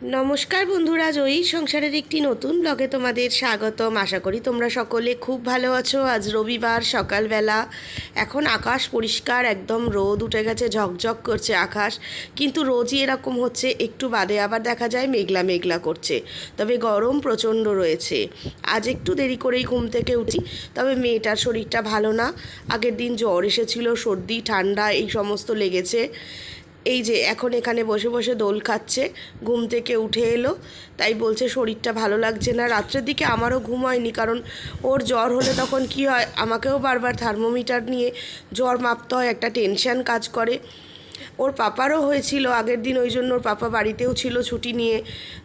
নমস্কার বন্ধুরা, জয়ী সংসারের একটি নতুন ব্লগে তোমাদের স্বাগতম। আশা করি তোমরা সকলে খুব ভালো আছো। আজ রবিবার সকালবেলা, এখন আকাশ পরিষ্কার, একদম রোদ উঠে গেছে, ঝকঝক করছে আকাশ। কিন্তু রোজই এরকম হচ্ছে, একটু বাদে আবার দেখা যায় মেঘলা মেঘলা করছে। তবে গরম প্রচণ্ড রয়েছে। আজ একটু দেরি করেই ঘুম থেকে উঠি, তবে মেয়েটার শরীরটা ভালো না। আগের দিন জ্বর এসেছিল, সর্দি ঠান্ডা এই সমস্ত লেগেছে। এই যে এখন এখানে বসে বসে দোল খাচ্ছে, ঘুম থেকে উঠে এলো, তাই বলছে শরীরটা ভালো লাগছে না। রাত্রের দিকে আমারও ঘুম হয়নি, কারণ ওর জ্বর হলে তখন কি হয়, আমাকেও বারবার থার্মোমিটার নিয়ে জ্বর মাপতে হয়, একটা টেনশন কাজ করে। ওর পাপারও হয়েছিল আগের দিন, ওই জন্য ওর পাপা বাড়িতেও ছিল ছুটি নিয়ে।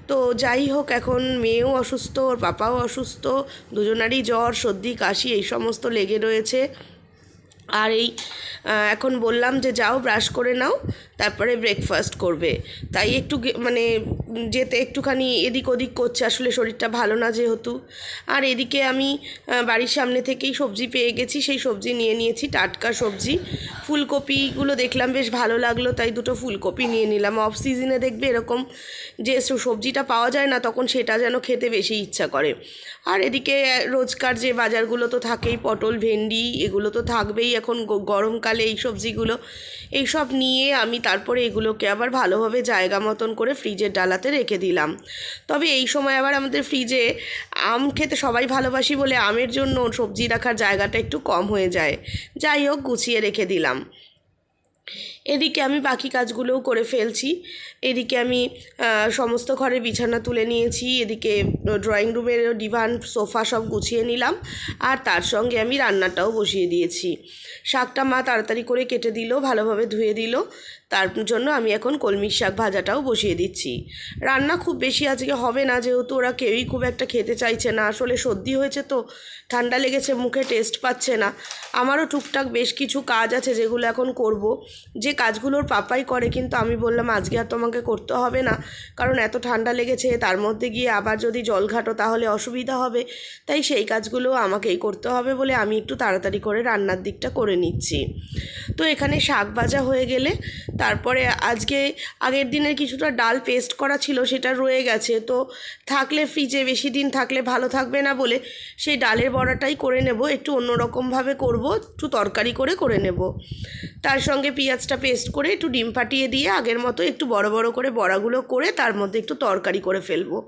তো যাই হোক, এখন মেয়েও অসুস্থ, ওর পাপাও অসুস্থ, দুজনারই জ্বর সর্দি কাশি এই সমস্ত লেগে রয়েছে। আর এই এখন বললাম যে যাও ব্রাশ করে নাও, তারপরে ব্রেকফাস্ট করবে। তাই একটু মানে যেতে একটুখানি এদিক ওদিক করছে, আসলে শরীরটা ভালো না যেহেতু। আর এদিকে আমি বাড়ির সামনে থেকেই সবজি পেয়ে গেছি, সেই সবজি নিয়ে নিয়েছি, টাটকা সবজি। ফুলকপিগুলো দেখলাম বেশ ভালো লাগলো, তাই দুটো ফুলকপি নিয়ে নিলাম। অফ সিজনে দেখবে এরকম যে সবজিটা পাওয়া যায় না, তখন সেটা যেন খেতে বেশি ইচ্ছা করে। আর এদিকে রোজকার যে বাজারগুলো তো থাকেই, পটল ভেন্ডি এগুলো তো থাকবেই এখন গরমকালে, এই সবজিগুলো এইসব নিয়ে আমি তারপরে এগুলোকে আবার ভালোভাবে জায়গা মতন করে ফ্রিজের ডালাতে রেখে দিলাম। তবে এই সময় আবার আমাদের ফ্রিজে আম খেতে সবাই ভালোবাসি বলে আমের জন্য সবজি রাখার জায়গাটা একটু কম হয়ে যায়। যাই হোক, গুছিয়ে রেখে দিলাম। এদিকে আমি বাকি কাজগুলোও করে ফেলছি। এদিকে আমি সমস্ত ঘরের বিছানা তুলে নিয়েছি, এদিকে ড্রয়িং রুমের ডিভান সোফা সব গুছিয়ে নিলাম, আর তার সঙ্গে আমি রান্নাটাও বসিয়ে দিয়েছি। শাকটা মা তাড়াতাড়ি করে কেটে দিল, ভালোভাবে ধুয়ে দিল, তার জন্য আমি এখন কলমির শাক ভাজাটাও বসিয়ে দিচ্ছি। রান্না খুব বেশি আজকে হবে না, যেহেতু ওরা কেউই খুব একটা খেতে চাইছে না। আসলে সর্দি হয়েছে তো, ঠান্ডা লেগেছে, মুখে টেস্ট পাচ্ছে না। আমারও টুকটাক বেশ কিছু কাজ আছে যেগুলো এখন করব, যে কাজগুলোর পাপাই করে, কিন্তু আমি বললাম আজকে আর তোমাকে করতে হবে না, কারণ এত ঠান্ডা লেগেছে, তার মধ্যে গিয়ে আবার যদি জল ঘাটো তাহলে অসুবিধা হবে। তাই সেই কাজগুলো আমাকেই করতে হবে বলে আমি একটু তাড়াতাড়ি করে রান্নার দিকটা করে নিচ্ছি। তো এখানে শাক ভাজা হয়ে গেলে তারপরে আজকে আগের দিনের কিছুটা ডাল পেস্ট করা ছিল, সেটা রয়ে গেছে। তো থাকলে ফ্রিজে বেশি দিন থাকলে ভালো থাকবে না বলে সেই ডালের বড়াটাই করে নেব, একটু অন্যরকমভাবে করব, একটু তরকারি করে নেব। তার সঙ্গে পেঁয়াজটা পেস্ট করে একটু ডিম ফাটিয়ে দিয়ে আগের মতো একটু বড় বড় করে বড়াগুলো করে তার মধ্যে একটু তরকারি করে ফেলবো।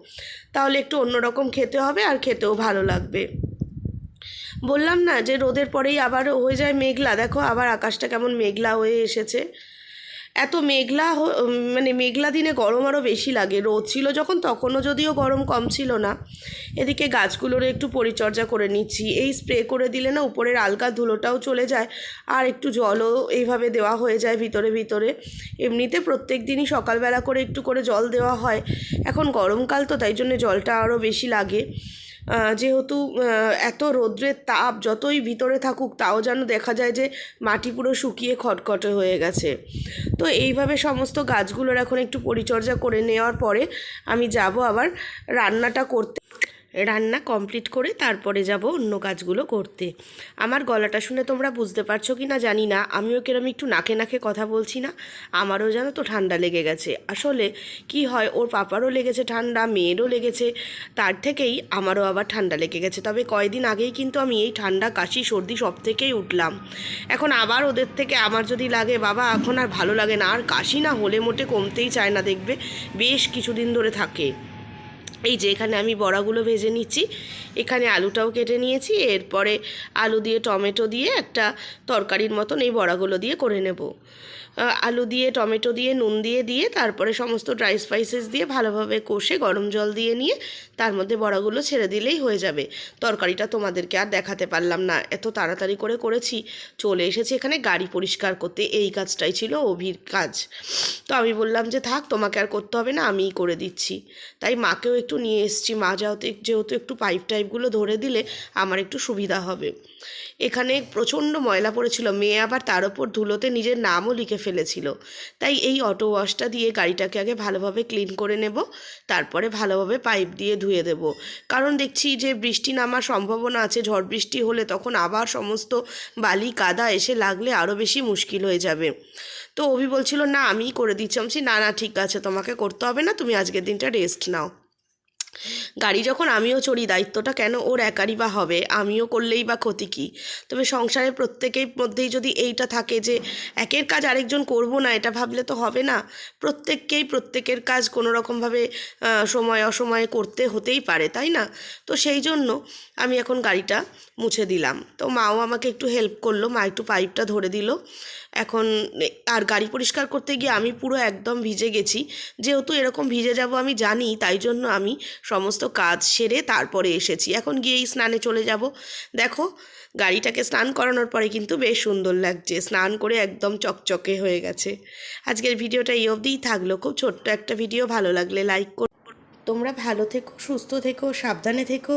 তাহলে একটু অন্যরকম খেতে হবে, আর খেতেও ভালো লাগবে। বললাম না যে রোদের পরেই আবার হয়ে যায় মেঘলা, দেখো আবার আকাশটা কেমন মেঘলা হয়ে এসেছে। এত মেঘলা মানে মেঘলা দিনে গরম আরও বেশি লাগে। রোদ ছিল যখন তখনও যদিও গরম কম ছিল না। এদিকে গাছগুলোর একটু পরিচর্যা করে নিচ্ছি, এই স্প্রে করে দিলে না উপরের আলগা ধুলোটাও চলে যায়, আর একটু জলও এইভাবে দেওয়া হয়ে যায় ভিতরে ভিতরে। এমনিতে প্রত্যেক দিনই সকালবেলা করে একটু করে জল দেওয়া হয়, এখন গরমকাল তো তাই জন্য জলটা আরও বেশি লাগে। যেহেতু এত রৌদ্রের তাপ যতই ভিতরে থাকুক, তাও যেন দেখা যায় যে মাটি পুরো শুকিয়ে খটখটে হয়ে গেছে। তো এইভাবে সমস্ত গাছগুলোর এখন একটু পরিচর্যা করে নেওয়ার পরে আমি যাব আবার রান্নাটা করতে। রান্না কমপ্লিট করে তারপরে যাব অন্য কাজগুলো করতে। আমার গলাটা শুনে তোমরা বুঝতে পারছো কি না জানি না, আমিও কিরম একটু নাকে নাকে কথা বলছি না, আমারও জানো তো ঠান্ডা লেগে গেছে। আসলে কি হয়, ওর পাপারও লেগেছে ঠান্ডা, মেয়েরও লেগেছে, তার থেকেই আমারও আবার ঠান্ডা লেগে গেছে। তবে কয়েকদিন আগেই কিন্তু আমি এই ঠান্ডা কাশি সর্দি সব থেকেই উঠলাম। এখন আবার ওদের থেকে আমার যদি লাগে, বাবা এখন আর ভালো লাগে না, আর কাশি না হলে মোটে কমতেই চায় না, দেখবে বেশ কিছুদিন ধরে থাকে। এই যে এখানে আমি বড়াগুলো ভেজে নিচ্ছি, এখানে আলুটাও কেটে নিয়েছি, এরপরে আলু দিয়ে টমেটো দিয়ে একটা তরকারির মতন এই বড়াগুলো দিয়ে করে নেব। আলু দিয়ে টমেটো দিয়ে নুন দিয়ে তারপরে সমস্ত ড্রাই স্পাইসেস দিয়ে ভালোভাবে কষে গরম জল দিয়ে নিয়ে তার মধ্যে বড়াগুলো ছেড়ে দিলেই হয়ে যাবে। তরকারিটা তোমাদেরকে আর দেখাতে পারলাম না, এত তাড়াতাড়ি করে করেছি। চলে এসেছি এখানে গাড়ি পরিষ্কার করতে, এই কাজটাই ছিল অভির কাজ। তো আমি বললাম যে থাক, তোমাকে আর করতে হবে না, আমিই করে দিচ্ছি। তাই মাকেও একটু নিয়ে এসেছি, মা যেহেতু একটু পাইপ টাইপগুলো ধরে দিলে আমার একটু সুবিধা হবে। এখানে প্রচণ্ড ময়লা পড়েছিল, মেয়ে আবার তার ওপর ধুলোতে নিজের নামও লিখে ফেলেছিল। তাই এই অটো ওয়াশটা দিয়ে গাড়িটাকে আগে ভালোভাবে ক্লিন করে নেব, তারপরে ভালোভাবে পাইপ দিয়ে ধুয়ে দেব। কারণ দেখছি যে বৃষ্টি নামার সম্ভাবনা আছে, ঝড় বৃষ্টি হলে তখন আবার সমস্ত বালি কাদা এসে লাগলে আরও বেশি মুশকিল হয়ে যাবে। তো অভি বলছিল না আমিই করে দিচ্ছি। আমি বলছি না না ঠিক আছে, তোমাকে করতে হবে না, তুমি আজকের দিনটা রেস্ট নাও। গাড়ি যখন আমিও চড়ি, দায়িত্বটা কেন ওর একারই বা হবে, আমিও করলেই বা ক্ষতি কী। তবে সংসারে প্রত্যেকের মধ্যেই যদি এইটা থাকে যে একের কাজ আরেকজন করব না, এটা ভাবলে তো হবে না। প্রত্যেককেই প্রত্যেকের কাজ কোনো রকমভাবে সময় অসময়ে করতে হতেই পারে, তাই না? তো সেই জন্য আমি এখন গাড়িটা মুছে দিলাম। তো মাও আমাকে একটু হেল্প করলো, মা একটু পাইপটা ধরে দিল। এখন আর গাড়ি পরিষ্কার করতে গিয়ে আমি পুরো একদম ভিজে গেছি। যেহেতু এরকম ভিজে যাব আমি জানি, তাই জন্য আমি সমস্ত কাজ সেরে তারপরে এসেছি। এখন গিয়েই স্নানে চলে যাব। দেখো গাড়িটাকে স্নান করানোর পরে কিন্তু বেশ সুন্দর লাগছে, স্নান করে একদম চকচকে হয়ে গেছে। আজকের ভিডিওটা এই অবধিই থাকলো, খুব ছোট্ট একটা ভিডিও। ভালো লাগলে লাইক করো। তোমরা ভালো থেকো, সুস্থ থেকো, সাবধানে থেকো।